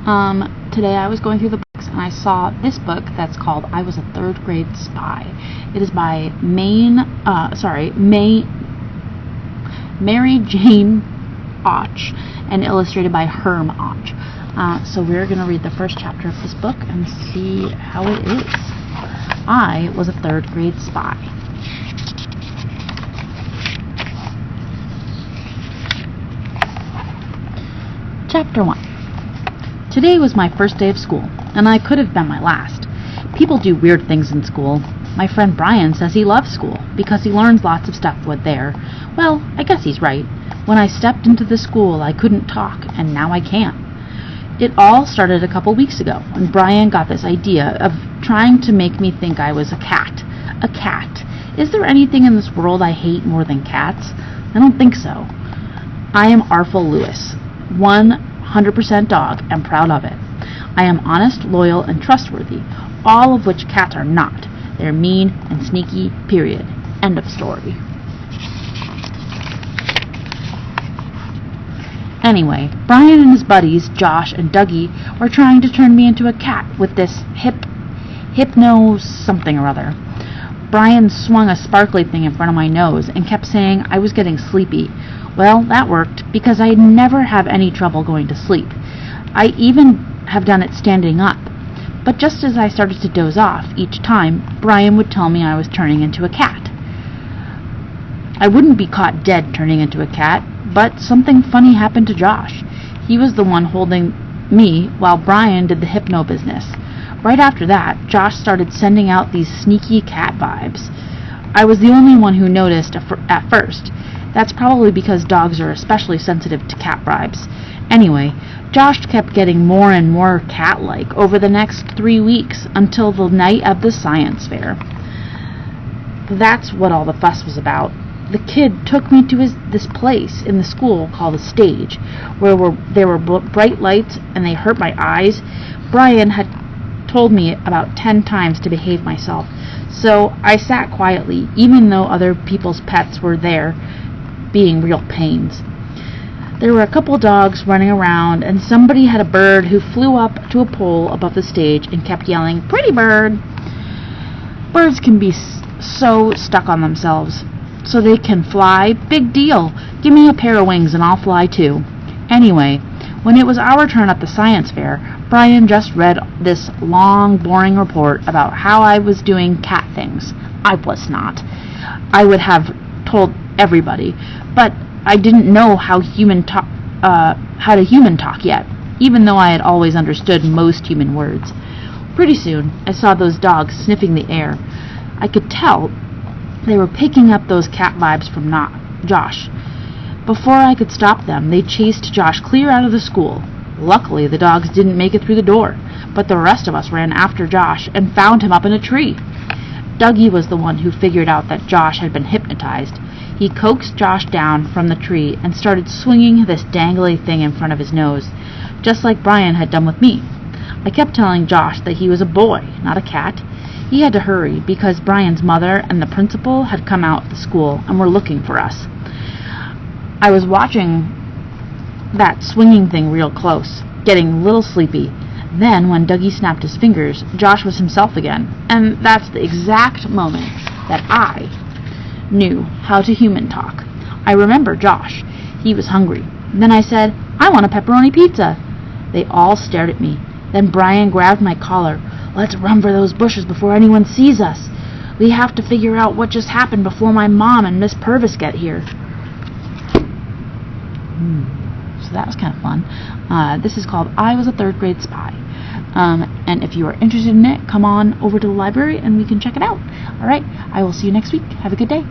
Today I was going through the books and I saw this book that's called I Was a Third Grade Spy. It is by Mary Jane Auch and illustrated by Herm Auch. So we're going to read the first chapter of this book and see how it is. I was a third grade spy. Chapter 1. Today was my first day of school, and I could have been my last. People do weird things in school. My friend Brian says he loves school because he learns lots of stuff there. Well, I guess he's right. When I stepped into the school, I couldn't talk, and now I can. It all started a couple weeks ago when Brian got this idea of trying to make me think I was a cat. A cat. Is there anything in this world I hate more than cats? I don't think so. I am Arthur Lewis. 100% dog, and proud of it. I am honest, loyal, and trustworthy, all of which cats are not. They're mean and sneaky, period. End of story. Anyway, Brian and his buddies, Josh and Dougie, were trying to turn me into a cat with this hypno something or other. Brian swung a sparkly thing in front of my nose and kept saying I was getting sleepy. Well, that worked, because I never have any trouble going to sleep. I even have done it standing up. But just as I started to doze off each time, Brian would tell me I was turning into a cat. I wouldn't be caught dead turning into a cat, but something funny happened to Josh. He was the one holding me while Brian did the hypno business. Right after that, Josh started sending out these sneaky cat vibes. I was the only one who noticed at first. That's probably because dogs are especially sensitive to cat vibes. Anyway, Josh kept getting more and more cat-like over the next 3 weeks until the night of the science fair. That's what all the fuss was about. The kid took me to this place in the school called the stage, where there were bright lights and they hurt my eyes. Brian had told me about 10 times to behave myself, so I sat quietly, even though other people's pets were there, being real pains. There were a couple dogs running around, and somebody had a bird who flew up to a pole above the stage and kept yelling, "Pretty bird!" Birds can be so stuck on themselves. So they can fly? Big deal! Give me a pair of wings and I'll fly too. Anyway, when it was our turn at the science fair, Brian just read this long, boring report about how I was doing cat things. I was not. I would have told everybody, but I didn't know how to human talk yet, even though I had always understood most human words. Pretty soon, I saw those dogs sniffing the air. I could tell they were picking up those cat vibes from Josh. Before I could stop them, they chased Josh clear out of the school. Luckily, the dogs didn't make it through the door, but the rest of us ran after Josh and found him up in a tree. Dougie was the one who figured out that Josh had been hypnotized. He coaxed Josh down from the tree and started swinging this dangly thing in front of his nose, just like Brian had done with me. I kept telling Josh that he was a boy, not a cat. He had to hurry because Brian's mother and the principal had come out of the school and were looking for us. I was watching that swinging thing real close, getting a little sleepy. Then, when Dougie snapped his fingers, Josh was himself again, and that's the exact moment that I knew how to human talk. I remember Josh. He was hungry. Then I said, "I want a pepperoni pizza." They all stared at me. Then Brian grabbed my collar. "Let's run for those bushes before anyone sees us. We have to figure out what just happened before my mom and Miss Purvis get here." So that was kind of fun. This is called I Was a Third Grade Spy. And if you are interested in it, come on over to the library and we can check it out. All right, I will see you next week. Have a good day.